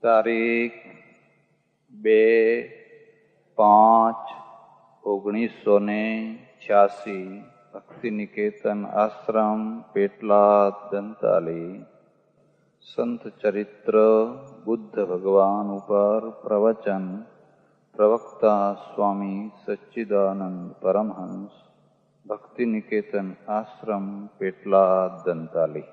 તારીખ 2/5/1986 ભક્તિ નિકેતન આશ્રમ પેટલાદ દંતાલી. સંત ચરિત્ર બુદ્ધ ભગવાન ઉપર પ્રવચન. પ્રવક્તા સ્વામી સચ્ચિદાનંદ પરમહંસ. ભક્તિ નિકેતન આશ્રમ પેટલાદ દંતાલી.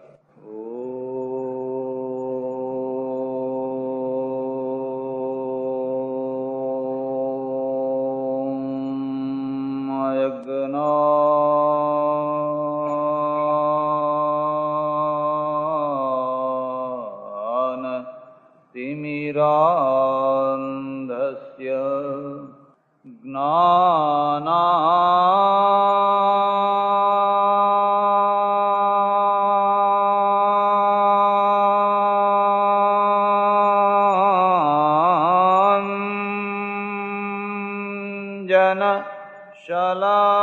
तिमिरान्धस्य ज्ञानाञ्जन शलाकया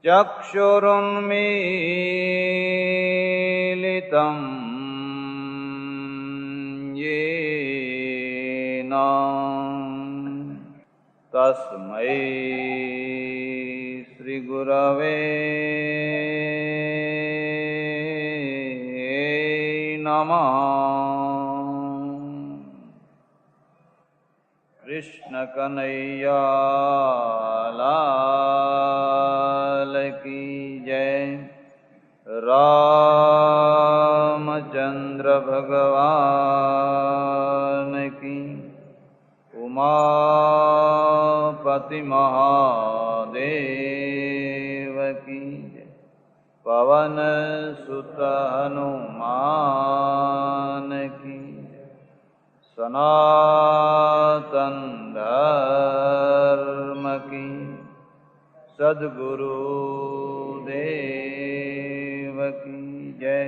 चक्षुरुन्मीलितं येन तस्मै श्रीगुरवे नमः. कृष्ण कन्हैया लाल की जय. रामचंद्र भगवान की. उमापति महादेव की जय. पवन सुत हनुमान की. सनातन धर्म की. सद्गुरु देव की जय.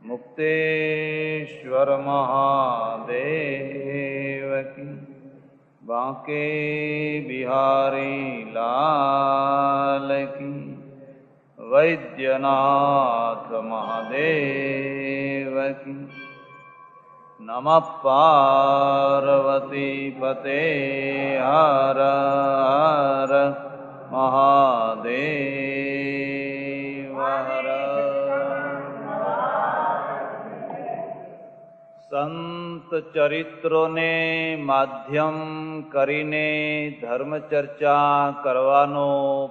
मुक्तेश्वर महादेव की. बांके बिहारी लाल की. वैद्यनाथ महादेव की. नमः पार्वती पते हर हर महादेव हर. સંત ચરિત્રોને માધ્યમ કરીને ધર્મ ચર્ચા કરવાનો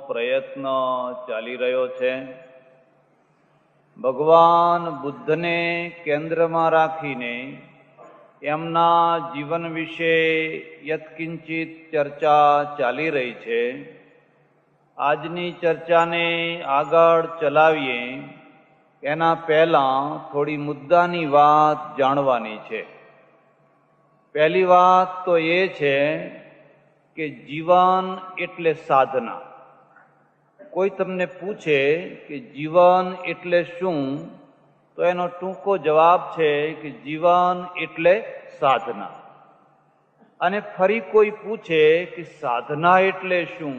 પ્રયત્ન ચાલી રહ્યો છે. ભગવાન બુદ્ધને કેન્દ્રમાં રાખીને એમના જીવન વિશે યત્કિંચિત ચર્ચા ચાલી રહી છે. આજની ચર્ચાને આગળ ચલાવીએ એના પહેલાં થોડી મુદ્દાની વાત જાણવાની છે. પહેલી વાત તો એ છે કે જીવન એટલે સાધના. કોઈ તમને પૂછે કે જીવન એટલે શું, તો એનો ટૂંકો જવાબ છે કે જીવન એટલે સાધના. અને ફરી કોઈ પૂછે કે સાધના એટલે શું,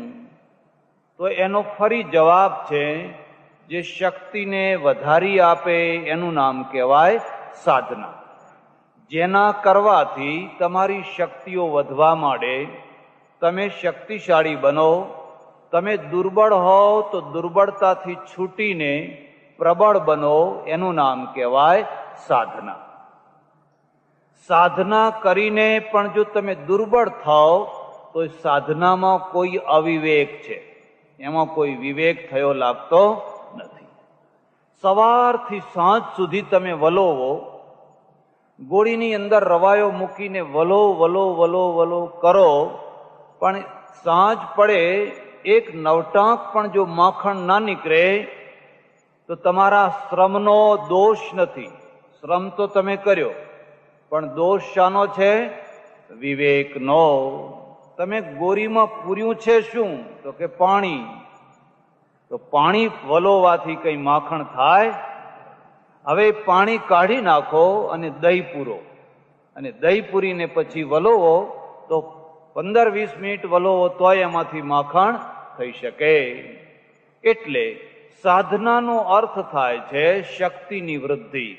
તો એનો ફરી જવાબ છે જે શક્તિને વધારી આપે એનું નામ કહેવાય સાધના. જેના કરવાથી તમારી શક્તિઓ વધવા માંડે, તમે શક્તિશાળી બનો. તમે દુર્બળ હોવ તો દુર્બળતાથી છૂટીને પ્રબળ બનો, એનું નામ કહેવાય સાધના. સાધના કરીને પણ જો તમે દુર્બળ થાઓ તો સાધનામાં કોઈ અવિવેક છે, એમાં કોઈ વિવેક થયો લાગતો નથી. સવારથી સાંજ સુધી તમે વલોવો, ગોળીની અંદર રવાયો મૂકીને વલો વલો વલો વલો કરો, પણ સાંજ પડે એક નવટાંક પણ જો માખણ ના નીકળે તો તમારા શ્રમનો દોષ નથી. શ્રમ તો તમે કર્યો, પણ દોષ શાનો છે? વિવેકનો. તમે ગોરીમાં પૂર્યું છે શું? તો કે પાણી. તો પાણી વલોવાથી કઈ માખણ થાય? હવે પાણી કાઢી નાખો અને દહીં પૂરો, અને દહીં પૂરીને પછી વલોવો તો 15-20 મિનિટ વલોવો તોય એમાંથી માખણ થઈ શકે. એટલે સાધનાનો અર્થ થાય છે શક્તિની વૃદ્ધિ.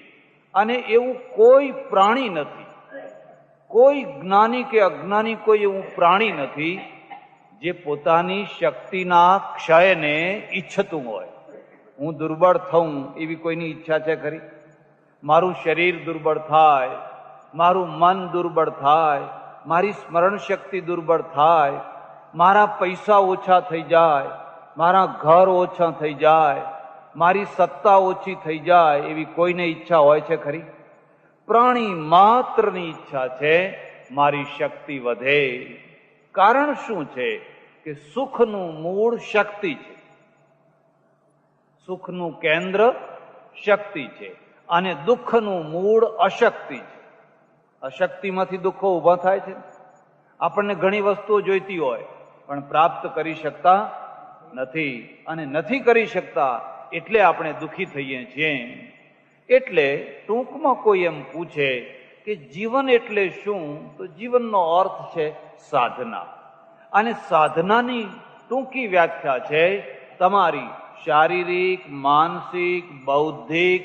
અને એવું કોઈ પ્રાણી નથી, કોઈ જ્ઞાની કે અજ્ઞાની કોઈ એવું પ્રાણી નથી જે પોતાની શક્તિના ક્ષયને ઈચ્છતું હોય. હું દુર્બળ થઉં એવી કોઈની ઈચ્છા છે ખરી? મારું શરીર દુર્બળ થાય, મારું મન દુર્બળ થાય, મારી સ્મરણ શક્તિ દુર્બળ થાય, મારા પૈસા ઓછા થઈ જાય, મારા ઘર ઓછા થઈ જાય, મારી સત્તા ઓછી થઈ જાય, એવી કોઈને ઈચ્છા હોય છે ખરી? પ્રાણી માત્રની ઈચ્છા છે મારી શક્તિ વધે. કારણ શું છે? કે સુખનું મૂળ શક્તિ છે, સુખનું કેન્દ્ર શક્તિ છે અને દુઃખનું મૂળ અશક્તિ છે. અશક્તિમાંથી દુઃખો ઊભા થાય છે. આપણને ઘણી વસ્તુઓ જોઈતી હોય પણ પ્રાપ્ત કરી શકતા નથી, અને નથી કરી શકતા એટલે આપણે દુઃખી થઈએ છીએ. એટલે ટૂંકમાં કોઈ એમ પૂછે કે જીવન એટલે શું, તો જીવનનો અર્થ છે સાધના. અને સાધનાની ટૂંકી વ્યાખ્યા છે તમારી શારીરિક, માનસિક, બૌદ્ધિક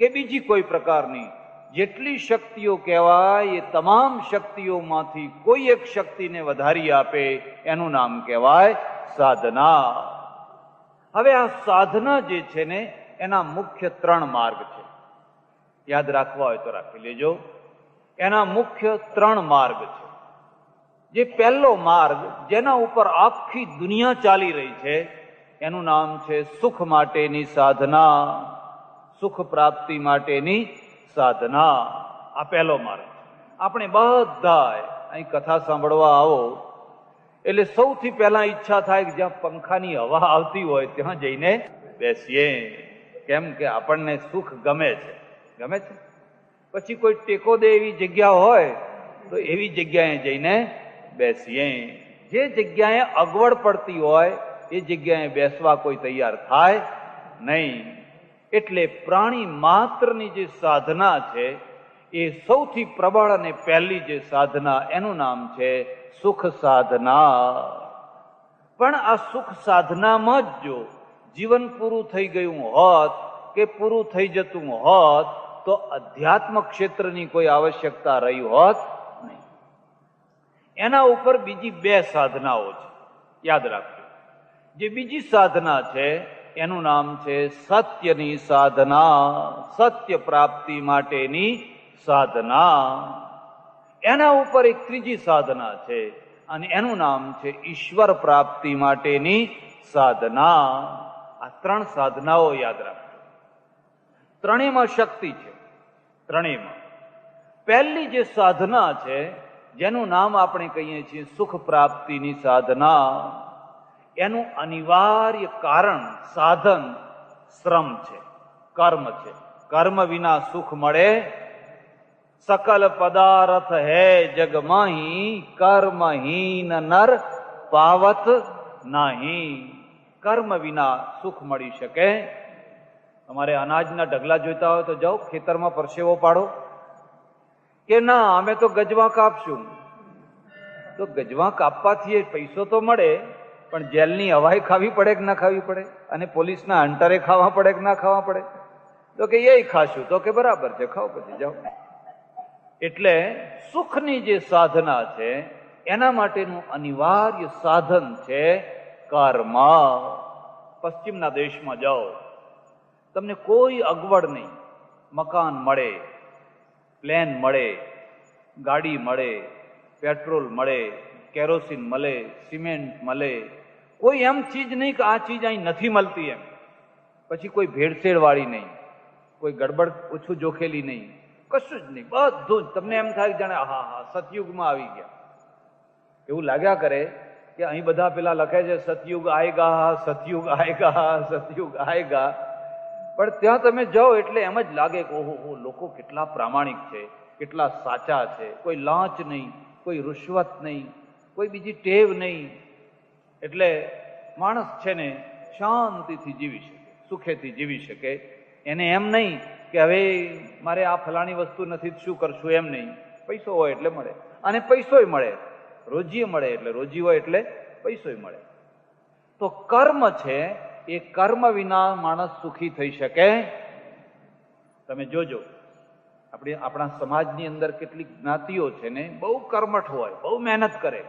કે બીજી કોઈ પ્રકારની જેટલી શક્તિઓ કહેવાય એ તમામ શક્તિઓમાંથી કોઈ એક શક્તિને વધારી આપે એનું નામ કહેવાય સાધના. હવે આ સાધના જે છે ને એના મુખ્ય 3 માર્ગ છે. યાદ રાખવા હોય તો રાખી લેજો. એના મુખ્ય 3 માર્ગ છે. જે પહેલો માર્ગ જેના ઉપર આખી દુનિયા ચાલી રહી છે એનું નામ છે સુખ માટેની સાધના, સુખ પ્રાપ્તિ માટેની સાધના. આ પહેલો માર્ગ. આપણે બધા અહીં કથા સાંભળવા આવો એટલે સૌથી પહેલા ઈચ્છા થાય કે જ્યાં પંખાની હવા આવતી હોય ત્યાં જઈને બેસીએ. કેમ કે આપણને સુખ ગમે છે, ગમે છે. પછી કોઈ ટેકો દે એવી જગ્યા હોય તો એવી જગ્યાએ જઈને બેસીએ. જે જગ્યાએ અગવડ પડતી હોય એ જગ્યાએ બેસવા કોઈ તૈયાર થાય નહીં. એટલે પ્રાણી માત્રની જે સાધના છે એ સૌથી પ્રબળ અને પહેલી જે સાધના એનું નામ છે સુખ સાધના. પણ આ સુખ સાધનામાં જ જો જીવન પૂરું થઈ ગયું હોત કે પૂરું થઈ જતું હોત તો અધ્યાત્મ ક્ષેત્રની કોઈ આવશ્યકતા રહી હોત નહીં. એના ઉપર બીજી 2 સાધનાઓ છે, યાદ રાખજો. જે બીજી સાધના છે એનું નામ છે સત્યની સાધના, સત્ય પ્રાપ્તિ માટેની સાધના. એના ઉપર એક ત્રીજી સાધના છે અને એનું નામ છે ઈશ્વર પ્રાપ્તિ માટેની સાધના. આ 3 સાધનાઓ યાદ રાખજો. ત્રણેયમાં શક્તિ છે, ત્રણેયમાં. પહેલી જે સાધના છે જેનું નામ આપણે કહીએ છીએ સુખ પ્રાપ્તિની સાધના, એનું અનિવાર્ય કારણ, સાધન શ્રમ છે, કર્મ છે. કર્મ વિના સુખ મળે? સકલ પદાર્થ હે જગ માહી, કર્મહીન નર પાવત નહીં. કર્મ વિના સુખ મળી શકે? તમારે અનાજના ઢગલા જોઈતા હોય તો જાઓ ખેતરમાં પરસેવો પાડો. કે ના અમે તો ગજવા કાપશું. તો ગજવા કાપવાથી પૈસો તો મળે પણ જેલની હવાઈ ખાવી પડે કે ના ખાવી પડે? અને પોલીસના હંટરે ખાવા પડે કે ના ખાવા પડે? તો કે એ ખાશું. તો કે બરાબર છે, ખાઓ પછી જાઓ. એટલે સુખની જે સાધના છે એના માટેનું અનિવાર્ય સાધન છે કર્મ. પશ્ચિમના દેશમાં જાઓ, તમને કોઈ અગવડ નહીં. મકાન મળે, પ્લેન મળે, ગાડી મળે, પેટ્રોલ મળે, કેરોસીન મળે, સિમેન્ટ મળે. કોઈ એમ ચીજ નહીં કે આ ચીજ અહીં નથી મળતી એમ. પછી કોઈ ભેળસેળ વાળી નહીં, કોઈ ગડબડ ઓછું જોખેલી નહીં, કશું જ નહીં. બધું જ તમને એમ થાય જાણે હા હા સતયુગમાં આવી ગયા એવું લાગ્યા કરે. કે અહીં બધા પેલા લખે છે સતયુગ આયેગા, સતયુગ આયેગા, સતયુગ આયેગા. પણ ત્યાં તમે જાઓ એટલે એમ જ લાગે કે ઓહો લોકો કેટલા પ્રામાણિક છે, કેટલા સાચા છે. કોઈ લાંચ નહીં, કોઈ રૂશ્વત નહીં, કોઈ બીજી ટેવ નહીં. એટલે માણસ છે ને શાંતિથી જીવી શકે, સુખેથી જીવી શકે. એને એમ નહીં કે હવે મારે આ ફલાણી વસ્તુ નથી શું કરશું, એમ નહીં. પૈસો હોય એટલે મળે, અને પૈસોય મળે, રોજીએ મળે. એટલે રોજી હોય એટલે પૈસોય મળે. તો કર્મ છે એ કર્મ વિના માણસ સુખી થઈ શકે? તમે જોજો આપણા સમાજની અંદર કેટલીક જ્ઞાતિઓ છે ને બહુ કર્મઠ હોય, બહુ મહેનત કરે,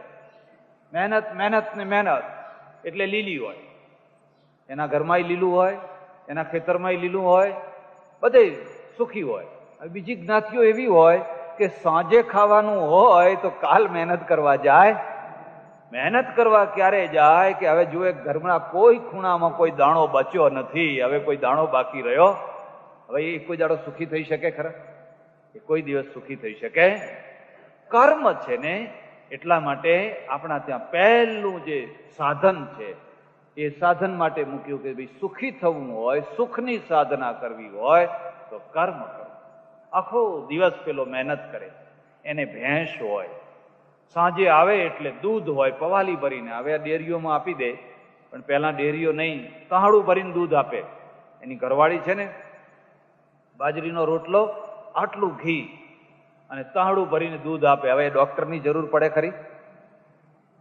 મહેનત મહેનત ને મહેનત એટલે લીલી હોય. એના ઘરમાંય લીલું હોય, એના ખેતરમાંય લીલું હોય, બધે સુખી હોય. બીજી જ્ઞાતિઓ એવી હોય કે સાંજે ખાવાનું હોય તો કાલ મહેનત કરવા જાય. મહેનત કરવા ક્યારે જાય કે હવે જો ઘરમાં કોઈ ખૂણામાં કોઈ દાણો બચ્યો નથી, હવે કોઈ દાણો બાકી રહ્યો, હવે એ કોઈ દાડો સુખી થઈ શકે ખરા? એ કોઈ દિવસ સુખી થઈ શકે? કર્મ છે ને એટલા માટે આપણા ત્યાં પહેલું જે સાધન છે એ સાધન માટે મૂક્યું કે ભાઈ સુખી થવું હોય, સુખની સાધના કરવી હોય તો કર્મ કરો. આખો દિવસ પેલો મહેનત કરે, એને ભેંસ હોય, સાંજે આવે એટલે દૂધ હોય, પવાલી ભરીને આવે, ડેરીઓમાં આપી દે. પણ પહેલા ડેરીઓ નહીં, તાહડું ભરીને દૂધ આપે. એની ઘરવાળી છે ને બાજરીનો રોટલો, આટલું ઘી અને તાહડું ભરીને દૂધ આપે. હવે ડોક્ટરની જરૂર પડે ખરી?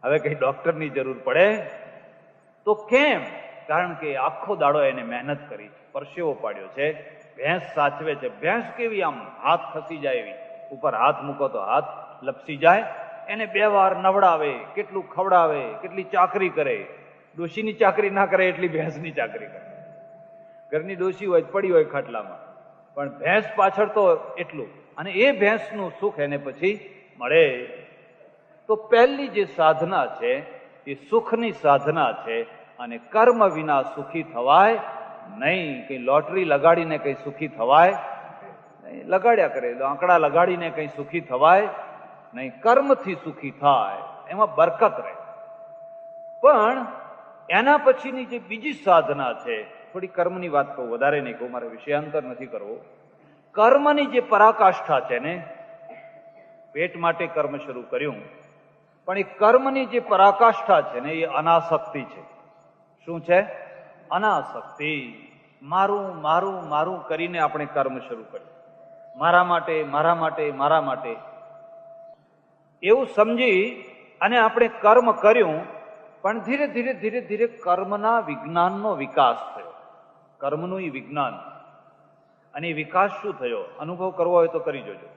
હવે કઈ ડોક્ટરની જરૂર પડે? તો કેમ? કારણ કે આખો દાડો એને મહેનત કરી છે, પરસેવો પાડ્યો છે, ભેંસ સાચવે છે. ભેંસ કેવી આમ હાથ ખસી જાય એવી, ઉપર હાથ મૂકો તો હાથ લપસી જાય. એને 2 વાર નવડાવે, કેટલું ખવડાવે, કેટલી ચાકરી કરે. ડોશીની ચાકરી ના કરે એટલી ભેંસની ચાકરી કરે. ઘરની ડોશી હોય પડી હોય ખાટલામાં, પણ ભેંસ પાછળ તો એટલું. અને એ ભેંસનું સુખ એને પછી મળે. તો પહેલી જે સાધના છે એ સુખની સાધના છે. અને કર્મ વિના સુખી થવાય નહીં. કઈ લોટરી લગાડીને કઈ સુખી થવાય નહીં. લગાડ્યા કરે આંકડા લગાડીને કઈ સુખી થવાય નહીં. કર્મથી સુખી થાય, એમાં બરકત રહે. પણ એના પછીની જે બીજી સાધના છે, થોડી કર્મની વાત કહું, વધારે નહીં કહું, મારે વિષયાંતર નથી કરવો. કર્મની જે પરાકાષ્ઠા છે ને, પેટ માટે કર્મ શરૂ કર્યું, પણ એ કર્મની જે પરાકાષ્ઠા છે ને એ અનાસક્તિ છે. શું છે? અનાસક્તિ. મારું મારું મારું કરીને આપણે કર્મ શરૂ કર્યું. મારા માટે મારા માટે મારા માટે એવું સમજી અને આપણે કર્મ કર્યું. પણ ધીરે ધીરે ધીરે ધીરે કર્મના વિજ્ઞાનનો વિકાસ થયો. કર્મનું એ વિજ્ઞાન અને એ વિકાસ શું થયો, અનુભવ કરવો હોય તો કરી જોજો.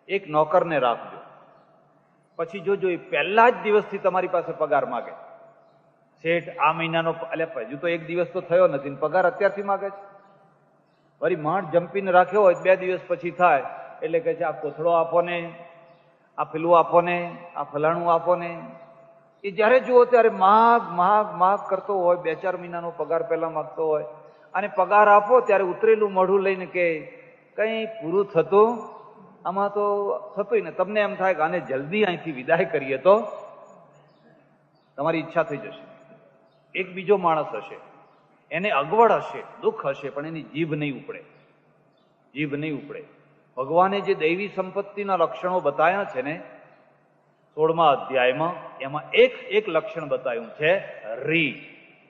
એક નોકરને રાખજો, પછી જોજો એ પહેલા જ દિવસથી તમારી પાસે પગાર માગે. શેઠ આ મહિનાનો, એટલે હજુ તો 1 દિવસ તો થયો નથી, પગાર અત્યારથી માગે છે. વળી માંડ જંપીને રાખ્યો હોય 2 દિવસ પછી થાય એટલે કહે છે આ કોથળો આપો ને, આ પેલું આપો ને, આ ફલાણું આપો ને. એ જયારે જુઓ ત્યારે માગ માગ માગ કરતો હોય. 2-4 મહિનાનો પગાર પહેલા માગતો હોય. અને પગાર આપો ત્યારે ઉતરેલું મોઢું લઈને કે કઈ પૂરું થતું? આમાં તો થતું ને. તમને એમ થાય કે આને જલ્દી અહીંથી વિદાય કરીએ તો તમારી ઈચ્છા થઈ જશે. એક બીજો માણસ હશે, એને અગવડ હશે, દુઃખ હશે, પણ એની જીભ નહીં ઉપડે. જીભ નહીં ઉપડે. ભગવાને જે દૈવી સંપત્તિના લક્ષણો બતાવ્યા છે ને 16મા અધ્યાયમાં, એમાં એક લક્ષણ બતાવ્યું છે રી.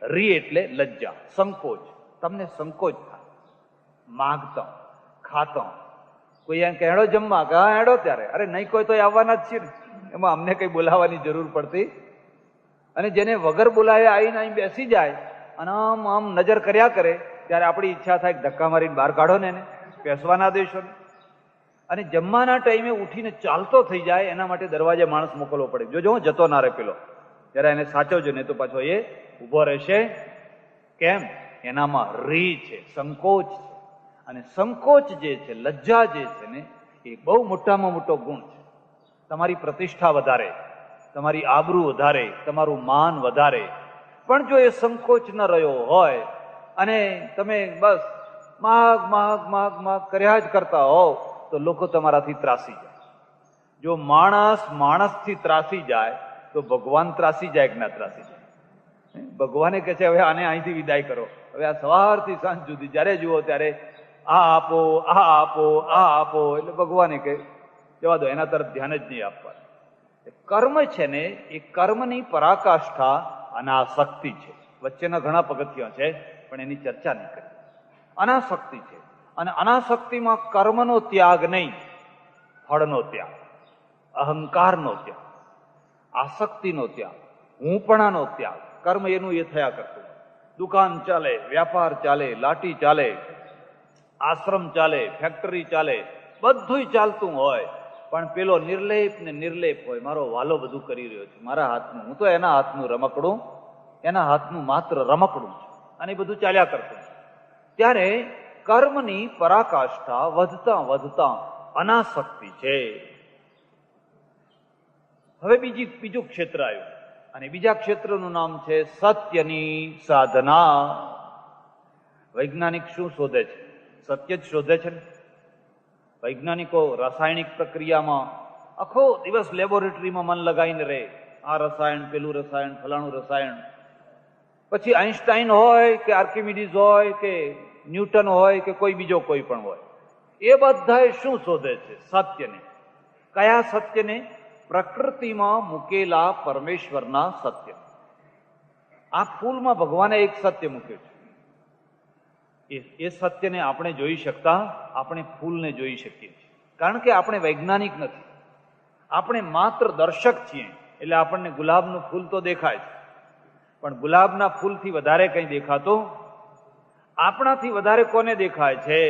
રી એટલે લજ્જા, સંકોચ. તમને સંકોચ થાય, માગતા ખાતા. કોઈ એમ કે હેડો જમવા, કે હા હેડો ત્યારે, અરે નહીં કોઈ તો આવવાના જ છે ને, એમાં અમને કઈ બોલાવવાની જરૂર પડતી. અને જેને વગર બોલાવે આવીને અહીં બેસી જાય અને આમ આમ નજર કર્યા કરે ત્યારે આપણી ઈચ્છા થાય ધક્કા મારીને બહાર કાઢો ને, એને બેસવા ના દેશો ને. અને જમવાના ટાઈમે ઉઠીને ચાલતો થઈ જાય એના માટે દરવાજે માણસ મોકલવો પડે. જોજો હું જતો ના રહે પેલો, ત્યારે એને સાચવજો, નહીં તો પાછો એ ઉભો રહેશે. કેમ? એનામાં રી છે, સંકોચ છે. અને સંકોચ જે છે, લજ્જા જે છે ને, એ બહુ મોટામાં મોટો ગુણ છે. તમારી પ્રતિષ્ઠા વધારે, તમારી આબરૂ વધારે, તમારું માન વધારે. પણ જો એ સંકોચ ન રહ્યો હોય અને તમે બસ માગ માગ માગ માગ કર્યા જ કરતા હોવ તો લોકો તમારાથી ત્રાસી જાય. જો માણસ માણસથી ત્રાસી જાય તો ભગવાન ત્રાસી જાય કે ના ત્રાસી જાય? ભગવાને કહે છે હવે આને અહીંથી વિદાય કરો. હવે આ સવારથી સાંજ સુધી જ્યારે જુઓ ત્યારે આ આપો, આ આપો, આ આપો. એટલે ભગવાને કહે જવા દો, એના તરફ ધ્યાન જ નહીં આપવાનું. કર્મ છે ને એ કર્મની પરાકાષ્ઠા અનાસક્તિ છે. વચ્ચેના ઘણા પગથિયા છે પણ એની ચર્ચા નહીં કરી. અનાસક્તિ છે. અને અનાસક્તિમાં કર્મનો ત્યાગ નહીં, ફળનો ત્યાગ, અહંકારનો ત્યાગ, આસક્તિનો ત્યાગ, હુંપણાનો ત્યાગ. કર્મ એનું એ થયા કરતું. દુકાન ચાલે, વ્યાપાર ચાલે, લાટી ચાલે, આશ્રમ ચાલે, ફેક્ટરી ચાલે, બધુંય ચાલતું હોય, પણ પેલો નિર્લેપ ને નિર્લેપ હોય, મારો વાલો બધું કરી રહ્યો છે, મારા હાથનું, હું તો એના હાથનું રમકડું, એના હાથનું માત્ર રમકડું છે, અને એ બધું ચાલ્યા કરતું. ત્યારે કર્મની પરાકાષ્ઠા વધતા વધતા અનાસક્તિ છે. હવે બીજું ક્ષેત્ર આવ્યું, અને બીજા ક્ષેત્રનું નામ છે સત્યની સાધના. વૈજ્ઞાનિક શું શોધે છે? સત્ય જ શોધે છે ને. વૈજ્ઞાનિકો રાસાયણિક પ્રક્રિયામાં આખો દિવસ લેબોરેટરીમાં મન લગાવીને રહે, આ રસાયણ, પેલું રસાયણ, ફલાણું રસાયણ. પછી આઈન્સ્ટાઈન હોય કે આર્કિમિડીઝ હોય કે ન્યૂટન હોય કે કોઈ બીજો કોઈ પણ હોય, એ બધાએ શું શોધે છે? સત્યને. કયા સત્યને? પ્રકૃતિમાં મૂકેલા પરમેશ્વરના સત્ય. આ ફૂલમાં ભગવાને એક સત્ય મૂક્યું છે. એ સત્યને આપણે જોઈ શકતા, આપણે ફૂલને જોઈ શકીએ છીએ, કારણ કે આપણે વૈજ્ઞાનિક નથી, આપણે માત્ર દર્શક છીએ. એટલે આપણને ગુલાબનું ફૂલ તો દેખાય છે, પણ ગુલાબના ફૂલથી વધારે કંઈ દેખાતું. આપણાથી વધારે કોને દેખાય છે?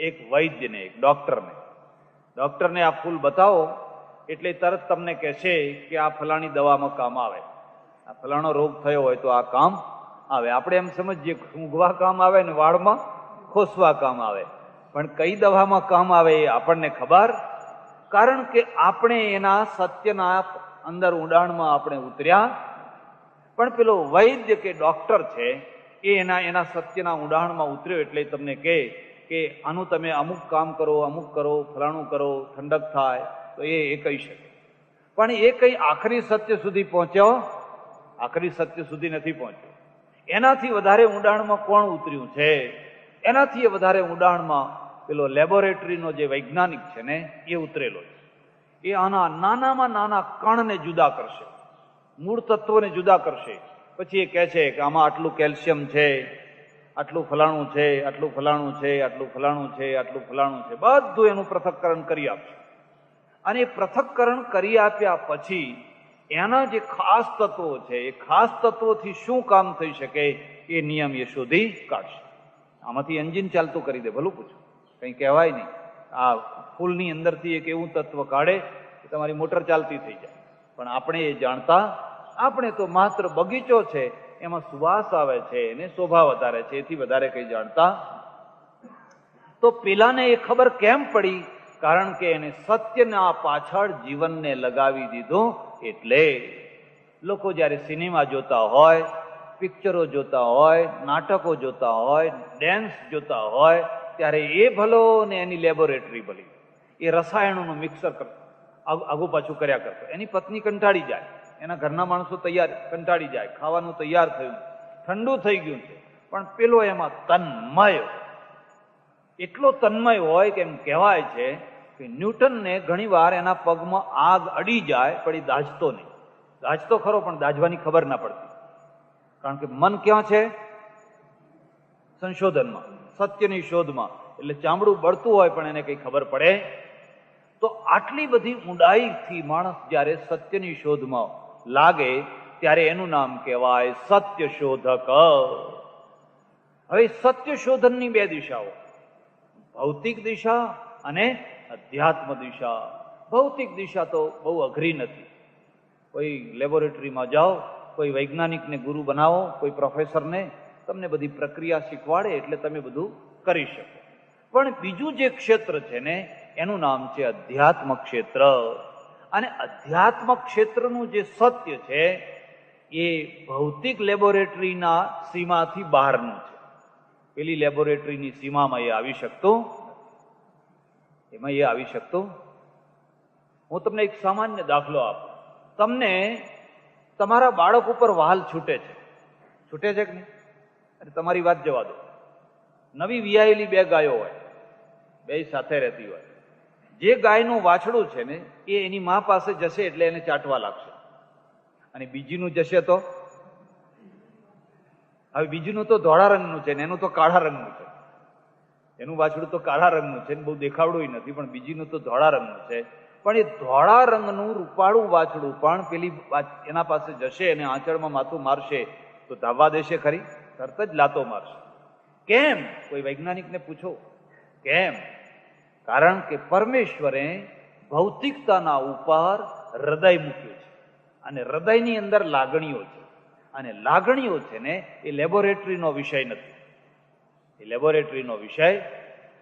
એક વૈદ્યને, એક ડોક્ટરને. ડોક્ટરને આ ફૂલ બતાવો એટલે તરત તમને કહેશે કે આ ફલાણી દવામાં કામ આવે, આ ફલાણો રોગ થયો હોય તો આ કામ આવે. આપણે એમ સમજીએ ઊંઘવા કામ આવે ને વાળમાં ખોસવા કામ આવે, પણ કઈ દવામાં કામ આવે એ આપણને ખબર, કારણ કે આપણે એના સત્યના અંદર ઊંડાણમાં આપણે ઉતર્યા. પણ પેલો વૈદ્ય કે ડોક્ટર છે એ એના સત્યના ઊંડાણમાં ઉતર્યો એટલે તમને કહે કે આનું તમે અમુક કામ કરો, અમુક કરો, ફલાણું કરો, ઠંડક થાય, તો એ કહી શકે. પણ એ કઈ આખરી સત્ય સુધી પહોંચ્યો? આખરી સત્ય સુધી નથી પહોંચ્યો. એનાથી વધારે ઊંડાણમાં કોણ ઉતર્યું છે? એનાથી વધારે ઊંડાણમાં પેલો લેબોરેટરીનો જે વૈજ્ઞાનિક છે ને એ ઉતરેલો છે. એ આના નાનામાં નાના કણને જુદા કરશે, મૂળ તત્વોને જુદા કરશે. પછી એ કહે છે કે આમાં આટલું કેલ્શિયમ છે, આટલું ફલાણું છે, આટલું ફલાણું છે, આટલું ફલાણું છે, આટલું ફલાણું છે, બધું એનું પૃથક્કરણ કરી આપશે. અને એ પૃથક્કરણ કરી આપ્યા પછી એના જે ખાસ તત્વો છે એ ખાસ તત્વોથી શું કામ થઈ શકે એ નિયમ એ શોધી કાઢશે. આમાંથી એન્જિન ચાલતું કરી દે, ભલું પૂછું, કંઈ કહેવાય નહીં. આ ફૂલની અંદરથી એક એવું તત્વ કાઢે કે તમારી મોટર ચાલતી થઈ જાય. પણ આપણે એ જાણતા, આપણે તો માત્ર બગીચો છે, એમાં સુવાસ આવે છે, એને શોભા વધારે છે, એથી વધારે કંઈ જાણતા. તો પેલાને એ ખબર કેમ પડી? કારણ કે એને સત્યના પાછળ જીવનને લગાવી દીધું. એટલે લોકો જ્યારે સિનેમા જોતા હોય, પિક્ચરો જોતા હોય, નાટકો જોતા હોય, ડેન્સ જોતા હોય, ત્યારે એ ભલો ને એની લેબોરેટરી ભલી, એ રસાયણોનું મિક્સર આગુ પાછું કર્યા કરતો. એની પત્ની કંટાળી જાય, એના ઘરના માણસો કંટાળી જાય, ખાવાનું તૈયાર થયું, ઠંડુ થઈ ગયું છે, પણ પેલો એમાં તન્મય, એટલો તન્મય હોય કે એમ કહેવાય છે કે ન્યૂટનને ઘણી વાર એના પગમાં આગ અડી જાય, પણ એ દાઝતો નહીં. દાઝતો ખરો, પણ દાઝવાની ખબર ના પડતી, કારણ કે મન ક્યાં છે? સંશોધનમાં, સત્યની શોધમાં. એટલે ચામડું બળતું હોય પણ એને કઈ ખબર પડે. તો આટલી બધી ઊંડાઈથી માણસ જ્યારે સત્યની શોધમાં લાગે ત્યારે એનું નામ કહેવાય સત્ય શોધક. હવે સત્ય શોધનની બે દિશાઓ, ભૌતિક દિશા અને અધ્યાત્મ દિશા. ભૌતિક દિશા તો બહુ અઘરી નથી. કોઈ લેબોરેટરીમાં જાઓ, કોઈ વૈજ્ઞાનિકને ગુરુ બનાવો, કોઈ પ્રોફેસરને, તમને બધી પ્રક્રિયા શીખવાડે એટલે તમે બધું કરી શકો. પણ બીજું જે ક્ષેત્ર છે ને એનું નામ છે અધ્યાત્મ ક્ષેત્ર. અને અધ્યાત્મ ક્ષેત્રનું જે સત્ય છે એ ભૌતિક લેબોરેટરીના સીમાથી બહારનું છે. પેલી લેબોરેટરીની સીમામાં એ આવી શકતું, એમાં એ આવી શકતું. હું તમને એક સામાન્ય દાખલો આપું. તમને તમારા બાળક ઉપર વહાલ છૂટે છે, છૂટે છે કે નહીં? અરે તમારી વાત જવા દો. નવી વિયાયેલી બે ગાયો હોય, બે સાથે રહેતી હોય. જે ગાયનું વાછડું છે ને એ એની મા પાસે જશે એટલે એને ચાટવા લાગશે, અને બીજીનું જશે તો, હવે બીજીનું તો ધોળા રંગનું છે ને એનું તો કાળા રંગનું છે. એનું વાછડું તો કાળા રંગનું છે ને બહુ દેખાવડું નથી, પણ બીજીનું તો ધોળા રંગનું છે. પણ એ ધોળા રંગનું રૂપાળું વાછડું પણ પેલી એના પાસે જશે અને આંચળમાં માથું મારશે તો ધાવવા દેશે ખરી? તરત જ લાતો મારશે. કેમ? કોઈ વૈજ્ઞાનિકને પૂછો કેમ? કારણ કે પરમેશ્વરે ભૌતિકતાના ઉપર હૃદય મૂક્યું છે અને હૃદયની અંદર લાગણીઓ છે. અને લાગણીઓ છે ને એ લેબોરેટરીનો વિષય નથી. એ લેબોરેટરીનો વિષય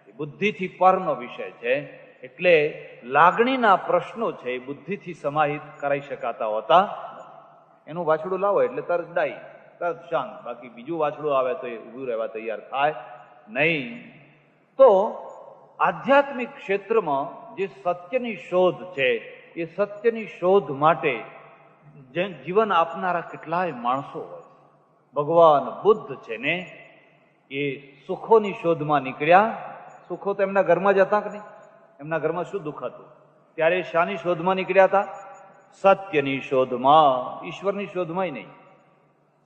એ બુદ્ધિથી પરનો વિષય છે. એટલે લાગણીના પ્રશ્નો છે એ બુદ્ધિથી સમાહિત કરાઈ શકાતા હોતા. એનું વાછડું લાવો એટલે તરત ડાઈ, તરત શાંત. બાકી બીજું વાછડું આવે તો એ ઊભું રહેવા તૈયાર થાય નહીં. તો આધ્યાત્મિક ક્ષેત્રમાં જે સત્યની શોધ છે એ સત્યની શોધ માટે જીવન આપનારા કેટલાય માણસો હોય. ભગવાન બુદ્ધ છે ને એ સુખોની શોધમાં નીકળ્યા. સુખો તો એમના ઘરમાં જ હતા કે નહીં? એમના ઘરમાં શું દુઃખ હતું? ત્યારે શાની શોધમાં નીકળ્યા હતા? સત્યની શોધમાં. ઈશ્વરની શોધમાં નહીં,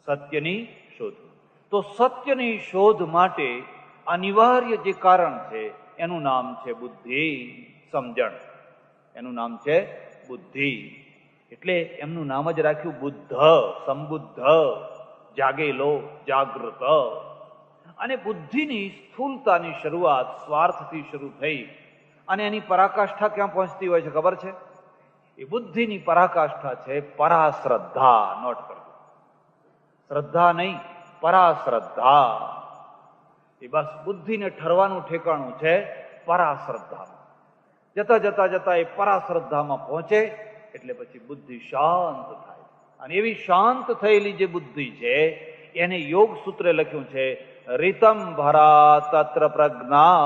સત્યની શોધમાં. તો સત્યની શોધ માટે અનિવાર્ય જે કારણ છે એનું નામ છે બુદ્ધિ, સમજણ. એનું નામ છે બુદ્ધિ. એટલે એમનું નામ જ રાખ્યું બુદ્ધ, સંબુદ્ધ, જાગેલો, જાગૃત. અને બુદ્ધિની સ્થૂલતાની શરૂઆત સ્વાર્થથી શરૂ થઈ અને એની પરાકાષ્ઠા ક્યાં પહોંચતી હોય છે ખબર છે? એ બુદ્ધિની પરાકાષ્ઠા છે પરાશ્રદ્ધા. નોટ કરજો, શ્રદ્ધા નહીં, પરાશ્રદ્ધા. એ બસ બુદ્ધિને ઠરવાનું ઠેકાણું છે પરાશ્રદ્ધા. જતા જતા જતા એ પરાશ્રદ્ધામાં પહોંચે એટલે પછી બુદ્ધિ શાંત થાય. અને એવી શાંત થયેલી જે બુદ્ધિ છે એને યોગ સૂત્રે લખ્યું છે રીતમ ભરા તત્ર પ્રજ્ઞા.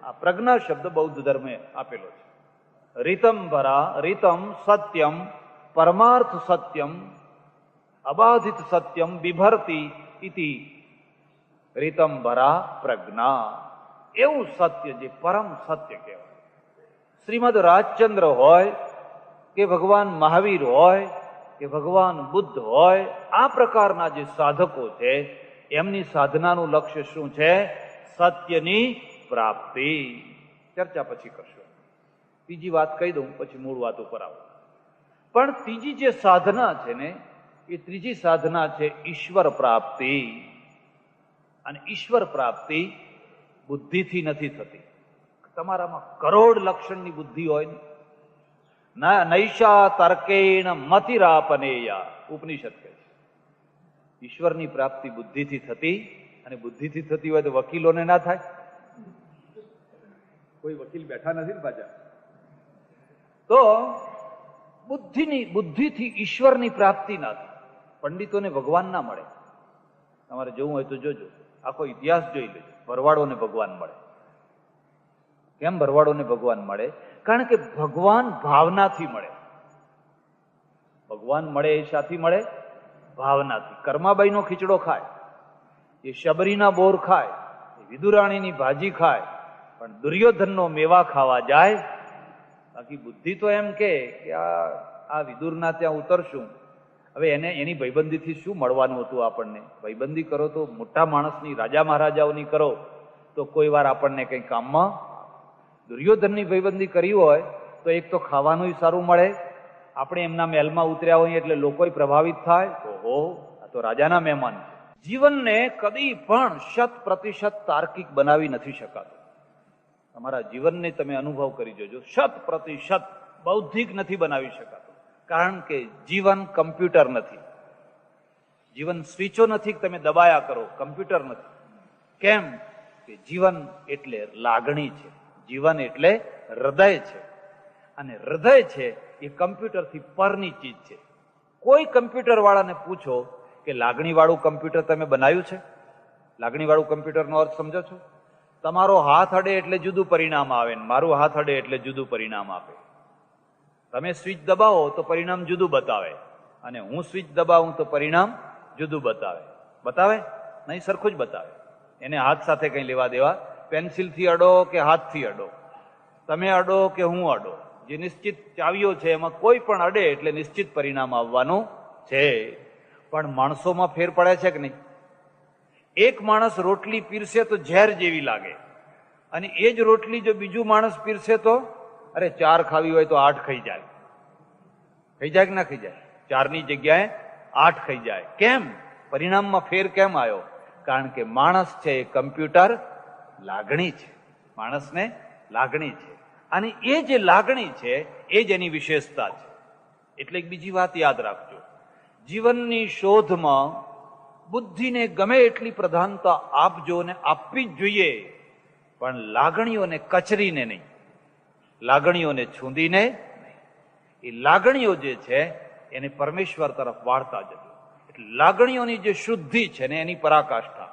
આ પ્રજ્ઞા શબ્દ બૌદ્ધ ધર્મે આપેલો છે. રીતમ ભરા, રીતમ સત્યમ, પરમાર્થ સત્યમ, અબાધિત સત્યમ બિભરતી ઇતિ રીતમ ભરા પ્રજ્ઞા. એવું સત્ય જે પરમ સત્ય કહેવાય. શ્રીમદ રાજચંદ્ર હોય કે ભગવાન મહાવીર હોય કે ભગવાન બુદ્ધ હોય, આ પ્રકારના જે સાધકો છે એમની સાધનાનું લક્ષ્ય શું છે? સત્યની પ્રાપ્તિ. ચર્ચા પછી કરશો. ત્રીજી વાત કહી દઉં પછી મૂળ વાત ઉપર આવું. પણ ત્રીજી જે સાધના છે ને એ ત્રીજી સાધના છે ઈશ્વર પ્રાપ્તિ. અને ઈશ્વર પ્રાપ્તિ બુદ્ધિથી નથી થતી. તમારામાં કરોડ લક્ષણની બુદ્ધિ હોય ને, નૈષા તર્કેણ મતિરાપનેયા, ઉપનિષદ કહે છે. ઈશ્વરની પ્રાપ્તિ બુદ્ધિથી થતી, અને બુદ્ધિથી થતી હોય તો વકીલોને ના થાય? કોઈ વકીલ બેઠા નથી ને પાછા. તો બુદ્ધિથી ઈશ્વરની પ્રાપ્તિ ના થાય. પંડિતોને ભગવાન ના મળે. તમારે જોવું હોય તો જોજો, આખો ઇતિહાસ જોઈ લેજો. ભરવાડોને ભગવાન મળે. કેમ ભરવાડોને ભગવાન મળે? કારણ કે ભગવાન ભાવનાથી મળે. ભગવાન મળે એ શાથી મળે? ભાવનાથી. કર્માબાઈનો ખીચડો ખાય, એ શબરીના બોર ખાય, એ વિદુરાણીની ભાજી ખાય, પણ દુર્યોધનનો મેવા ખાવા જાય. બાકી બુદ્ધિ તો એમ કે આ વિદુરના ત્યાં ઉતરશું. હવે એની ભાઈબંધીથી શું મળવાનું હતું આપણને? ભાઈબંધી કરો તો મોટા માણસની, રાજા મહારાજાઓની કરો તો કોઈ વાર આપણને કઈ કામમાં. દુર્યોધનની ભાઈબંધી કરી હોય તો એક તો ખાવાનું સારું મળે, આપણે એમના મહેલમાં ઉતર્યા હોઈએ એટલે લોકો પ્રભાવિત થાય. ઓહો, આ તો રાજાના મહેમાન છે. જીવનને કદી પણ 100% તાર્કિક બનાવી નથી શકાતું. તમારા જીવનને તમે અનુભવ કરી જોજો, 100% બૌદ્ધિક નથી બનાવી શકાતું. કારણ કે જીવન કમ્પ્યુટર નથી. જીવન સ્વિચો નથી તમે દબાયા કરો, કમ્પ્યુટર નથી. કેમ કે જીવન એટલે લાગણી છે, જીવન એટલે હૃદય છે. અને હૃદય છે એ કમ્પ્યુટરથી પરની ચીજ છે. કોઈ કમ્પ્યુટર વાળાને પૂછો કે લાગણી વાળું કમ્પ્યુટર તમે બનાવ્યું છે? લાગણી વાળું કમ્પ્યુટરનો અર્થ સમજો છો? તમારો હાથ અડે એટલે જુદું પરિણામ આવે, મારું હાથ અડે એટલે જુદું પરિણામ આપે. તમે સ્વિચ દબાવો તો પરિણામ જુદું બતાવે, અને હું સ્વિચ દબાવું તો પરિણામ જુદું બતાવે. બતાવે નહીં? સરખું જ બતાવે. એને હાથ સાથે કઈ લેવા દેવા. પેન્સિલથી અડો કે હાથથી અડો, તમે અડો કે હું અડો, જે નિશ્ચિત ચાવીઓ છે એમાં કોઈ પણ અડે એટલે નિશ્ચિત પરિણામ આવવાનું છે. પણ માણસોમાં ફેર પડે છે કે નહીં? એક માણસ રોટલી પીરસે તો ઝેર જેવી લાગે, અને એ જ રોટલી જો બીજું માણસ પીરસે તો અરે 4 ખાવી હોય તો 8 ખાઈ જાય. ખાઈ જાય કે ના ખાઈ જાય? 4ની જગ્યાએ 8 ખાઈ જાય. કેમ? પરિણામમાં ફેર કેમ આવ્યો? કારણ કે માણસ છે એ કમ્પ્યુટર લાગણી છે. માણસને લાગણી છે. અને એ જે લાગણી છે એ જ એની વિશેષતા છે. એટલે એક બીજી વાત યાદ રાખજો, જીવનની શોધમાં બુદ્ધિને ગમે એટલી પ્રધાનતા આપજો ને આપવી જ જોઈએ, પણ લાગણીઓને કચરીને નહીં, લાગણીઓને છૂંદીને નહીં. એ લાગણીઓ જે છે એને પરમેશ્વર તરફ વાળતા જજો. એટલે લાગણીઓની જે શુદ્ધિ છે ને એની પરાકાષ્ઠા,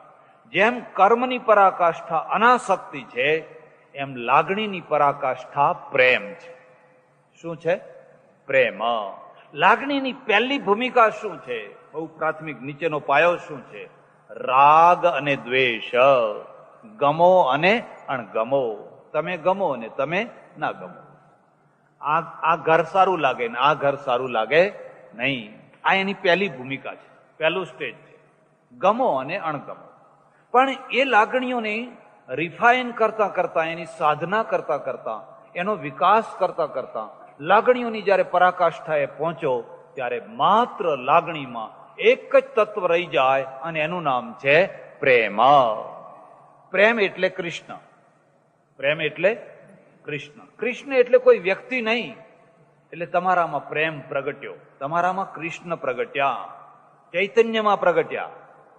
જેમ કર્મની પરાકાષ્ઠા અનાસક્તિ છે, એમ લાગણીની પરાકાષ્ઠા પ્રેમ છે. શું છે? પ્રેમ. લાગણીની પહેલી ભૂમિકા શું છે? બહુ પ્રાથમિક નીચેનો પાયો શું છે? રાગ અને દ્વેષ, ગમો અને અણગમો. તમે ગમો અને તમે ના ગમો. આ ઘર સારું લાગે ને આ ઘર સારું લાગે નહીં. આ એની પહેલી ભૂમિકા છે, પહેલું સ્ટેજ છે, ગમો અને અણગમો. પણ એ લાગણીઓને રિફાઇન કરતા કરતા, એની સાધના કરતા કરતા, એનો વિકાસ કરતા કરતા, લાગણીઓની જયારે પરાકાષ્ઠાએ પહોંચો ત્યારે માત્ર લાગણીમાં એક જ તત્વ રહી જાય અને એનું નામ છે પ્રેમ. પ્રેમ એટલે કૃષ્ણ. પ્રેમ એટલે કૃષ્ણ. કૃષ્ણ એટલે કોઈ વ્યક્તિ નહીં. એટલે તમારામાં પ્રેમ પ્રગટ્યો, તમારામાં કૃષ્ણ પ્રગટ્યા, ચૈતન્યમાં પ્રગટ્યા,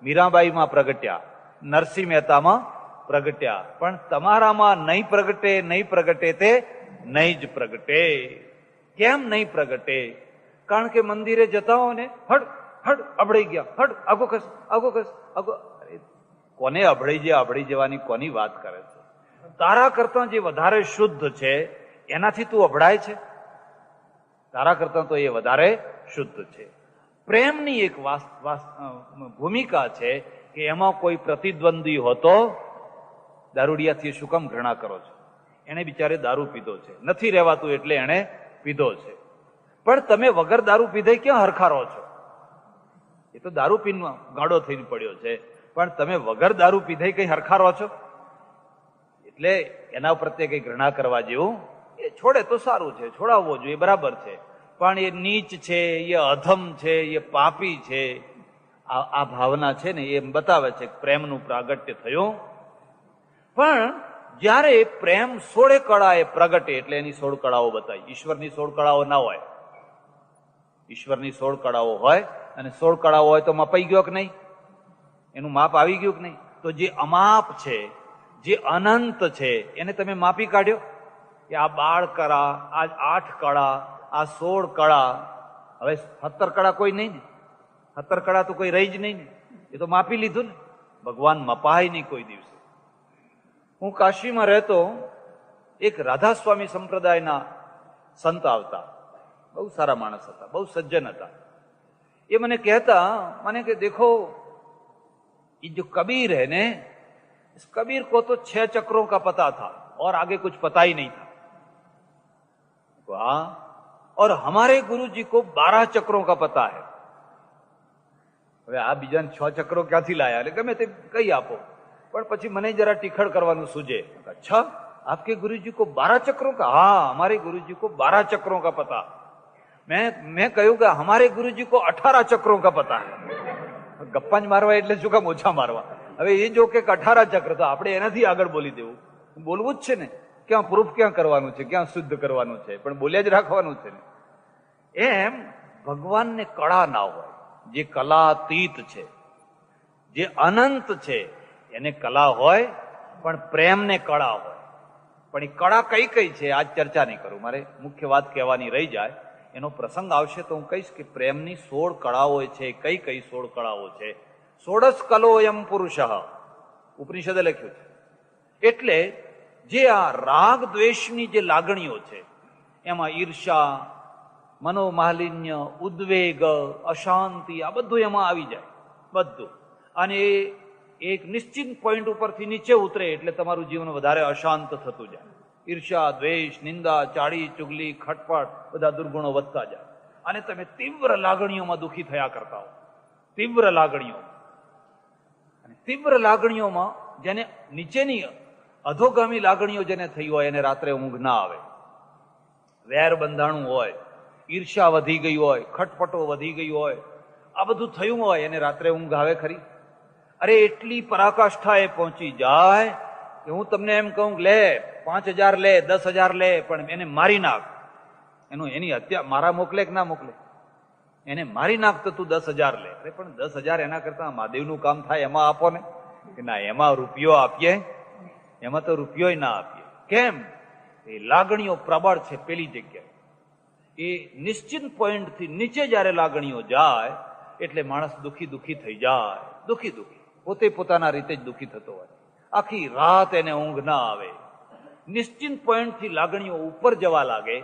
મીરાબાઈમાં પ્રગટ્યા, નરસિંહ મહેતામાં પ્રગટ્યા. પણ તમારામાં નહીં પ્રગટે, નહીં પ્રગટે તે નહીં જ પ્રગટે. કેમ નહીં પ્રગટે? કારણ કે મંદિરે જતા હો ને હડ હડ અભડાઈ ગયા, હડ આગો ખસ, આગો ખસ, આગો. કોને અભડાઈ જવાની કોની વાત કરે છે? તારા કરતા જે વધારે શુદ્ધ છે એનાથી તું અભડાય છે? તારા કરતા તો એ વધારે શુદ્ધ છે. પ્રેમની એક ભૂમિકા છે કે એમાં કોઈ પ્રતિદ્વંદી હોતો. દારૂડિયાથી શું કામ ઘૃણા કરો છો? એને બિચારે દારૂ પીધો છે, નથી રહેવાતું એટલે એને પીધો છે. પણ તમે વગર દારૂ પીધે ક્યાં હરખારો છો? એ તો દારૂ પીને ગાડો થઈને પડ્યો છે, પણ તમે વગર દારૂ પીધે કઈ હરખારો છો? એટલે એના પ્રત્યે કઈ ઘૃણા કરવા જેવું એ છોડે તો સારું છે, છોડાવવો જોઈએ, બરાબર છે. પણ એ નીચ છે, એ અધમ છે, એ પાપી છે, આ ભાવના છે ને એ બતાવે છે પ્રેમનું પ્રાગટ્ય થયું. પણ જયારે પ્રેમ 16 કળાએ પ્રગટે એટલે એની 16 કળાઓ બતાવી. ઈશ્વરની 16 કળાઓ ના હોય. ઈશ્વરની 16 કળાઓ હોય અને 16 કળાઓ હોય તો મપાઈ ગયો કે નહીં? એનું માપ આવી ગયું કે નહીં? તો જે અમાપ છે, જે અનંત છે, એને તમે માપી કાઢ્યો કે આ 12 કળા, આ 8 કળા, આ 16 કળા. હવે 17 કળા કોઈ નહીં ને? 17 કળા તો કોઈ રહી જ નહીં ને? એ તો માપી લીધું ને. ભગવાન મપાય નહીં કોઈ દિવસે. હું કાશીમાં રહેતો, એક રાધા સ્વામી સંપ્રદાયના સંત આવતા, બહુ સારા માણસ હતા, બહુ સજ્જન હતા. એ મને કહેતા, મને કે દેખો ये जो कबीर है ने, इस कबीर को तो 6 चक्रों का पता था और आगे कुछ पता ही नहीं था. हाँ, और हमारे गुरु जी को 12 चक्रों का पता है. હવે આ બીજા 6 ચક્રો ક્યાંથી લાયા? એટલે ગમે તે કઈ આપો, પણ પછી મને જરા ટીખળ કરવાનું સૂજે. अच्छा, आपके गुरुजी को 12 चक्रों का? हाँ, हमारे गुरुजी को 12 चक्रों का पता. मैं કહ્યું કે हमारे गुरुजी को 18 चक्रों का पता है. ગપ્પા જ મારવા એટલે શું કામ ઓછા મારવા? હવે એ જો કે 18 ચક્ર, તો આપણે એનાથી આગળ બોલી દેવું, બોલવું જ છે ને. ક્યાં પ્રૂફ ક્યાં કરવાનું છે, ક્યાં શુદ્ધ કરવાનું છે, પણ બોલ્યા જ રાખવાનું છે ને. એમ ભગવાનને કળા ના હોય. જે કલાતીત છે, જે અનંત છે, એને કલા હોય, પણ પ્રેમને કળા હોય. પણ એ કળા કઈ કઈ છે આજ ચર્ચા નહીં કરું, મારે મુખ્ય વાત કહેવાની રહી જાય. એનો પ્રસંગ આવશે તો હું કહીશ કે પ્રેમની 16 કળાઓ છે. કઈ કઈ 16 કળાઓ છે? 16 કલોયમ પુરુષ ઉપનિષદે લખ્યું છે. એટલે જે આ રાગ દ્વેષની જે લાગણીઓ છે, એમાં ઈર્ષા, મનોમાલિન્ય, ઉદ્વેગ, અશાંતિ, આ બધું એમાં આવી જાય, બધું. અને એક નિશ્ચિત પોઈન્ટ ઉપરથી નીચે ઉતરે એટલે તમારું જીવન વધારે અશાંત થતું જાય. ઈર્ષા, દ્વેષ, નિંદા, ચાડી, ચુગલી, ખટપટ, બધા દુર્ગુણો વધતા જાય અને તમે તીવ્ર લાગણીઓમાં દુઃખી થયા કરતા હો. તીવ્ર લાગણીઓ. અને તીવ્ર લાગણીઓમાં જેને નીચેની અધોગામી લાગણીઓ જેને થઈ હોય એને રાત્રે ઊંઘ ના આવે. વેર બંધાણું હોય, ઈર્ષા વધી ગઈ હોય, ખટપટો વધી ગઈ હોય, આ બધું થયું હોય, એને રાત્રે ઊંઘ આવે ખરી? અરે એટલી પરાકાષ્ઠાએ પહોંચી જાય કે હું તમને એમ કહું લે 5,000 લે 10,000 લે પણ એને મારી નાખ, એની હત્યા મારા મોકલે કે ના મોકલે, એને મારી નાખ તો તું 10,000 લે. અરે પણ 10,000 એના કરતા મહાદેવનું કામ થાય એમાં આપો ને. કે ના, એમાં રૂપિયો આપીએ, એમાં તો રૂપિયો ના આપીએ. કેમ? એ લાગણીઓ પ્રબળ છે પેલી જગ્યાએ. એ નિશ્ચિત પોઈન્ટથી નીચે જયારે લાગણીઓ જાય એટલે માણસ દુખી થઈ જાય, દુખી પોતે પોતાના રીતે જ દુખી થતો હોય. આખી રાત એને ઊંઘ ના આવે. નિશ્ચિત પોઈન્ટથી લાગણીઓ ઉપર જવા લાગે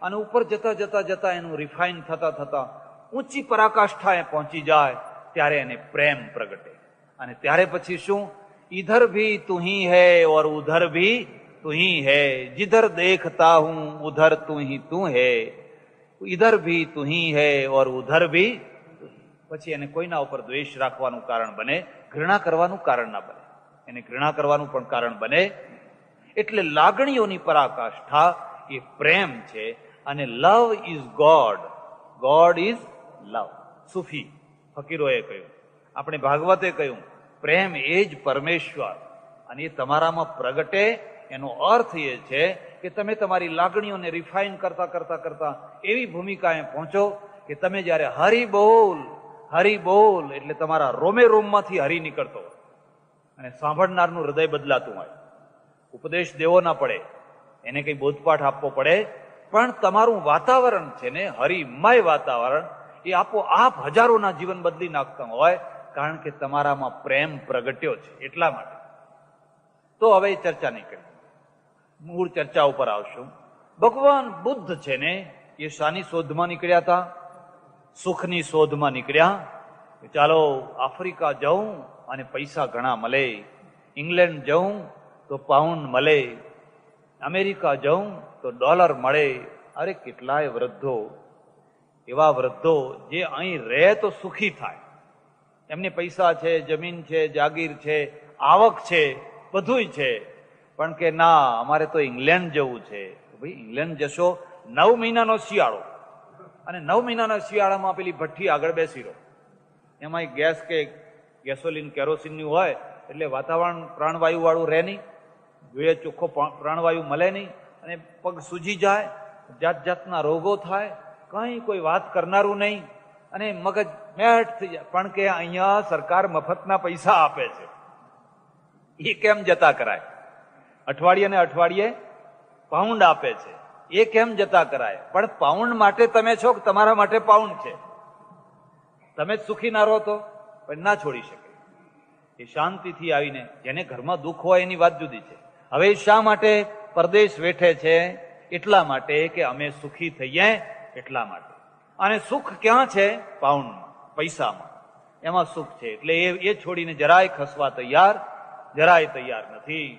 અને ઉપર જતા એનું રિફાઇન થતા ઊંચી પરાકાષ્ઠાએ પહોંચી જાય ત્યારે એને પ્રેમ પ્રગટે. અને ત્યારે પછી શું? ઇધર ભી તું હી હૈ ઓર ઉધર ભી તું હી હૈ, जिधर देखता हूं उधर તું હૈ, ઇધર ભી તું હી હૈ ઓર ઉધર ભી. પછી એને કોઈના ઉપર દ્વેષ રાખવાનું કારણ બને, ઘૃણા કરવાનું કારણ ના બને, એને ઘૃણા કરવાનું પણ કારણ બને. એટલે લાગણીઓની પરાકાષ્ઠા એ પ્રેમ છે. અને love is God, God is love. સુફી ફકીરોએ કહ્યું, આપણે ભાગવતે કહ્યું, પ્રેમ એ જ પરમેશ્વર. અને એ તમારામાં પ્રગટે એનો અર્થ એ છે કે તમે તમારી લાગણીઓને રિફાઇન કરતા એવી ભૂમિકાએ પહોંચો કે તમે જયારે હરિ બોલ એટલે તમારા રોમે રોમમાંથી હરિ નીકળતો હોય અને સાંભળનારનું હૃદય બદલાતું હોય. ઉપદેશ દેવો ના પડે, એને કઈ બોધપાઠ આપવો પડે, પણ તમારું વાતાવરણ છે ને હરિમય વાતાવરણ, એ આપોઆપ હજારોના જીવન બદલી નાખતા હોય, કારણ કે તમારામાં પ્રેમ પ્રગટ્યો છે એટલા માટે. તો હવે ચર્ચા નહીં કરી, મૂળ ચર્ચા ઉપર આવશું. ભગવાન બુદ્ધ છે ને એ શાની શોધમાં નીકળ્યા હતા? સુખની શોધમાં નીકળ્યા. ચાલો આફ્રિકા જાઉં અને પૈસા ઘણા મળે, ઇંગ્લેન્ડ જાઉં તો પાઉન્ડ મળે, અમેરિકા જાઉં તો ડોલર મળે. અરે કેટલાય વૃદ્ધો, એવા વૃદ્ધો જે અહીં રહે તો સુખી થાય, એમને પૈસા છે, જમીન છે, જાગીર છે, આવક છે, બધુંય છે, પણ કે ના અમારે તો ઇંગ્લેન્ડ જવું છે. ભાઈ ઇંગ્લેન્ડ જશો, 9 મહિનાનો શિયાળો, અને 9 મહિનાના શિયાળામાં પેલી ભઠ્ઠી આગળ બેસી રહો, એમાં ગેસ કે ગેસોલીન કેરોસીનની હોય એટલે વાતાવરણ પ્રાણવાયુ વાળું રહે નહીં, જોઈએ ચોખ્ખો પ્રાણવાયુ મળે નહીં, અને પગ સૂજી જાય, જાતના રોગો થાય, કઈ કોઈ વાત કરનારું નહીં, અને મગજ મેટ થઈ જાય. પણ કે અહીંયા સરકાર મફતના પૈસા આપે છે, એ કેમ જતા કરાય? અઠવાડિયે પાઉન્ડ આપે છે, એ કેમ જતા કરાય? પણ પાઉન્ડ માટે તમે છો કે તમારા માટે પાઉન્ડ છે? તમે જ સુખી ના રહો તો પણ ના છોડી શકે. એ શાંતિથી આવીને, જેને ઘરમાં દુઃખ હોય એની વાત જુદી છે. હવે શા માટે પરદેશ વેઠે છે? એટલા માટે કે અમે સુખી થઈએ એટલા માટે. અને સુખ ક્યાં છે? પાઉન્ડમાં, પૈસામાં, એમાં સુખ છે. એટલે એ છોડીને જરાય ખસવા તૈયાર નથી.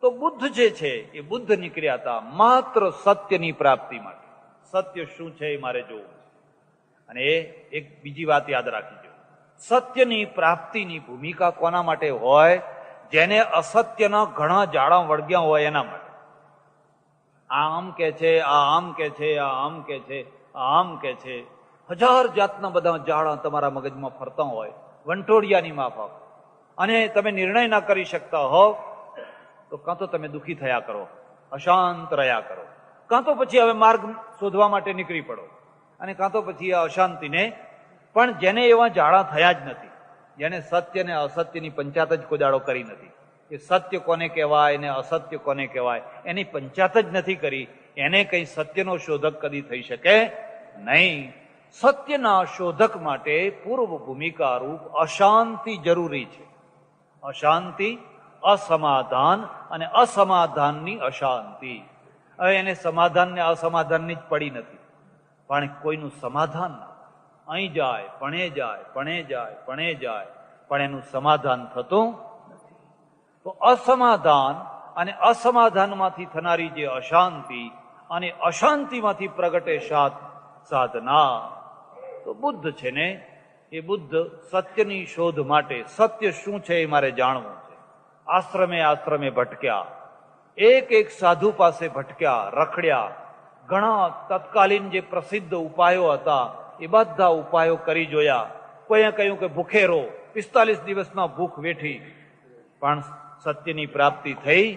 તો બુદ્ધ જે છે એ બુદ્ધ નીકળ્યા હતા માત્ર સત્યની પ્રાપ્તિ માટે. સત્ય શું છે એ મારે જોવું છે. અને એક બીજી વાત યાદ રાખીજો, સત્યની પ્રાપ્તિની ભૂમિકા કોના માટે હોય? જેને અસત્યના ઘણા જાળા વળગ્યા હોય એના માટે. આ આમ કે છે, આ આમ કે છે, આ આમ કે છે, આ આમ કે છે, 1000 જાતના બધા જાળા તમારા મગજમાં ફરતા હોય વંટોળિયાની માફક, અને તમે નિર્ણય ના કરી શકતા હો તો કાં તો તમે દુઃખી થયા કરો, અશાંત રહ્યા કરો, કાં તો પછી હવે માર્ગ શોધવા માટે નીકળી પડો, અને કાં તો પછી આ અશાંતિને. પણ જેને એવા જાળા થયા જ નથી, જેને સત્ય ને અસત્યની પંચાયત જ કોઈ દાડો કરી નથી, કે સત્ય કોને કહેવાય ને અસત્ય કોને કહેવાય એની પંચાયત જ નથી કરી, એને કઈ સત્યનો શોધક કદી થઈ શકે નહીં. સત્યના શોધક માટે પૂર્વ ભૂમિકા રૂપ અશાંતિ જરૂરી છે. અશાંતિ, અસમાધાન, અને અસમાધાનની અશાંતિ. હવે એને સમાધાન ને અસમાધાનની જ પડી નથી, પણ કોઈનું સમાધાન ના, અહીં જાય પણ એનું સમાધાન થતું નથી. તો અસમાધાન અને અસમાધાનમાંથી થનારી જે અશાંતિ, અને અશાંતિમાંથી પ્રગટે સાધના. તો બુદ્ધ છે ને એ બુદ્ધ સત્યની શોધ માટે, સત્ય શું છે એ મારે જાણવું છે. આશ્રમે ભટક્યા, એક સાધુ પાસે ભટક્યા, રખડ્યા, ઘણા તત્કાલીન જે પ્રસિદ્ધ ઉપાયો હતા એ બધા ઉપાયો કરી જોયા. કોઈએ કહ્યું કે ભૂખે રહો, 45 દિવસના ભૂખ વેઠી, પણ સત્યની પ્રાપ્તિ થઈ.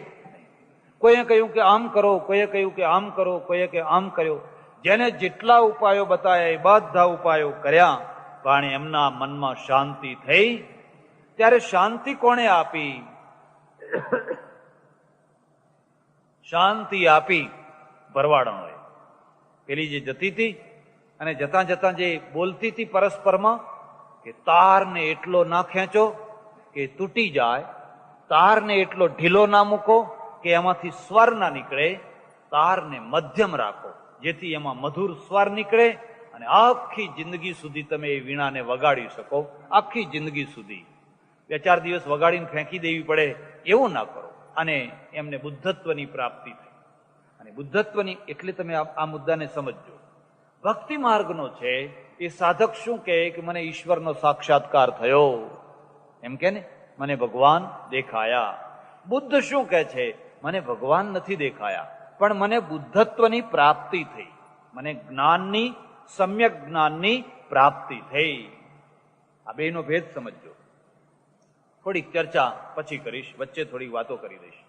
કોઈએ કહ્યું કે આમ કરો, કોઈએ કહ્યું કે આમ કરો, કોઈએ કે આમ કર્યો. જેને જેટલા ઉપાયો બતાવ્યા એ બધા ઉપાયો કર્યા, પણ એમના મનમાં શાંતિ થઈ. ત્યારે શાંતિ કોણે આપી? શાંતિ આપી ભરવાડોએ. પેલી જે જતી હતી અને જતા જતા જે બોલતી હતી પરસ્પરમાં કે તારને એટલો ના ખેંચો કે તૂટી જાય, તારને એટલો ઢીલો ના મૂકો કે એમાંથી સ્વર ના નીકળે, તારને મધ્યમ રાખો જેથી એમાં મધુર સ્વર નીકળે અને આખી જિંદગી સુધી તમે એ વીણાને વગાડી શકો. આખી જિંદગી સુધી 2-4 દિવસ વગાડીને ફેંકી દેવી પડે એવું ના કરો. અને એમને બુદ્ધત્વની પ્રાપ્તિ થઈ. અને બુદ્ધત્વની એટલે તમે આ મુદ્દાને સમજજો. ભક્તિ માર્ગનો છે એ સાધક શું કહે કે મને ઈશ્વરનો સાક્ષાત્કાર થયો, એમ કે ને મને ભગવાન દેખાયા. બુદ્ધ શું કહે છે? મને ભગવાન નથી દેખાયા, પણ મને બુદ્ધત્વની પ્રાપ્તિ થઈ, મને જ્ઞાનની, સમ્યક જ્ઞાનની પ્રાપ્તિ થઈ. આ બેનો ભેદ સમજજો. થોડીક ચર્ચા પછી કરીશ, વચ્ચે થોડી વાતો કરી દઈશ.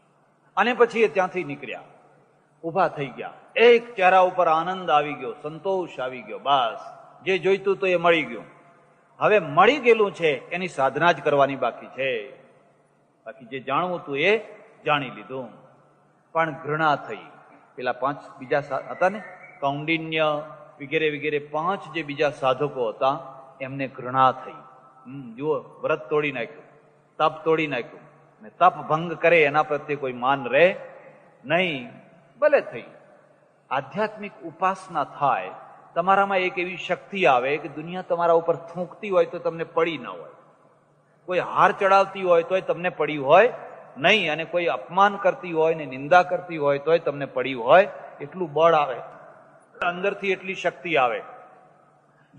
અને પછી એ ત્યાંથી નીકળ્યા, ઉભા થઈ ગયા. એક ચહેરા ઉપર આનંદ આવી ગયો, સંતોષ આવી ગયો. બસ જે જોઈતું તો એ મળી ગયું. હવે મળી ગયેલું છે એની સાધના જ કરવાની બાકી છે. બાકી જે જાણવું હતું એ જાણી લીધું. પણ ઘૃણા થઈ. પેલા 5 બીજા હતા ને, કૌંડિન્ય વગેરે વગેરે 5 જે બીજા સાધકો હતા એમને ઘૃણા થઈ. જુઓ, વ્રત તોડી નાખ્યું, તપ તોડી નાખ્યું, ને તપ ભંગ કરે એના પ્રત્યે કોઈ માન રહે નહીં. ભલે થઈ આધ્યાત્મિક ઉપાસના થાય, તમારામાં એક એવી શક્તિ આવે કે દુનિયા તમારા ઉપર થૂંકતી હોય તો તમને પડી ન હોય, કોઈ હાર ચડાવતી હોય તોય તમને પડી હોય નહીં, અને કોઈ અપમાન કરતી હોય ને નિંદા કરતી હોય તોય તમને પડી હોય. એટલું બળ આવે અંદરથી, એટલી શક્તિ આવે.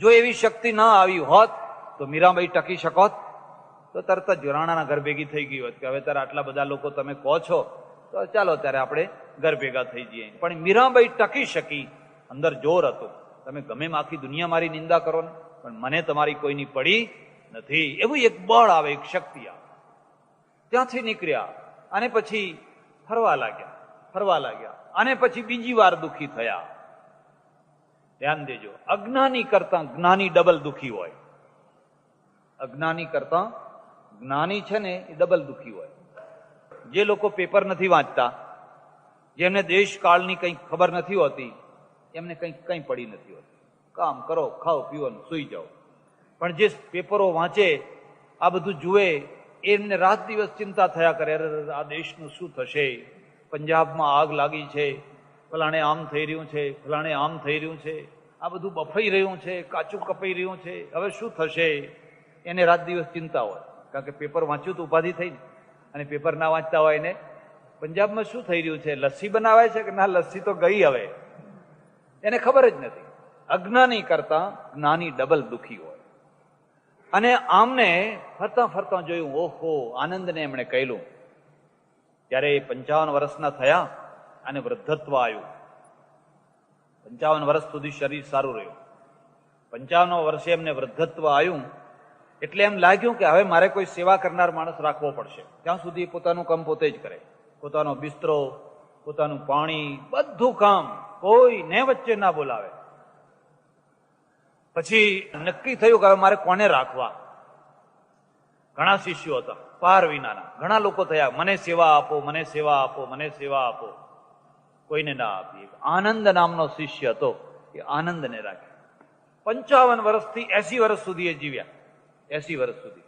જો એવી શક્તિ ના આવી હોત તો મીરાબાઈ ટકી શકોત? તો તરત જ રાણાના ઘર ભેગી થઈ ગઈ હોત કે હવે ત્યારે આટલા બધા લોકો તમે કહો છો તો ચાલો ત્યારે આપણે ઘર ભેગા થઈ જઈએ. પણ મીરાબાઈ ટકી શકી, અંદર જોર હતું. તમે ગમે આખી દુનિયા મારી નિંદા કરો ને, પણ મને તમારી કોઈની પડી નથી. એવું એક બળ આવે, એક શક્તિ આવે. ત્યાંથી નીકળ્યા અને પછી ફરવા લાગ્યા. અને પછી બીજી વાર દુઃખી થયા. ધ્યાન દેજો, અજ્ઞાની કરતા જ્ઞાની ડબલ દુઃખી હોય. અજ્ઞાની કરતા જ્ઞાની છે ને એ ડબલ દુઃખી હોય. જે લોકો પેપર નથી વાંચતા, જેમને દેશ કાળની કંઈ ખબર નથી હોતી, એમને કંઈ પડી નથી હોતી. કામ કરો, ખાઓ, પીવો, સુઈ જાઓ. પણ જે પેપરો વાંચે, આ બધું જુએ, એમને રાત દિવસ ચિંતા થયા કરે, અરે આ દેશનું શું થશે, પંજાબમાં આગ લાગી છે, ફલાણે આમ થઈ રહ્યું છે, ફલાણે આમ થઈ રહ્યું છે, આ બધું બફાઈ રહ્યું છે, કાચું કપાઈ રહ્યું છે, હવે શું થશે, એને રાત દિવસ ચિંતા હોય. કારણ કે પેપર વાંચ્યું તો ઉપાધિ થઈ ને, અને પેપર ના વાંચતા હોય ને પંજાબમાં શું થઈ રહ્યું છે, લસ્સી બનાવે છે કે ના, લસ્સી તો ગઈ હવે, એને ખબર જ નથી. અજ્ઞાની કરતા જ્ઞાની ડબલ દુઃખી હોય. અને આમને ફરતા ફરતા જોયું, ઓહો, આનંદને એમણે કહેલું. ત્યારે 55 વર્ષના થયા અને વૃદ્ધત્વ આવ્યું. 55 વર્ષ સુધી શરીર સારું રહ્યું. 55 વર્ષે એમને વૃદ્ધત્વ આવ્યું એટલે એમ લાગ્યું કે હવે મારે કોઈ સેવા કરનાર માણસ રાખવો પડશે. ત્યાં સુધી પોતાનું કામ પોતે જ કરે, પોતાનો બિસ્તરો, પોતાનું પાણી, બધું કામ કોઈને વચ્ચે ના બોલાવે. પછી નક્કી થયું કે હવે મારે કોને રાખવા. ઘણા શિષ્યો હતા, પાર વિનાના ઘણા લોકો થયા, મને સેવા આપો, મને સેવા આપો, મને સેવા આપો. કોઈને ના આપી. આનંદ નામનો શિષ્ય હતો, એ આનંદને રાખ્યો. 55 વર્ષથી 80 વર્ષ સુધી એ જીવ્યા. 80 વર્ષ સુધી.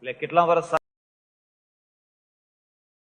એટલે કેટલા વર્ષ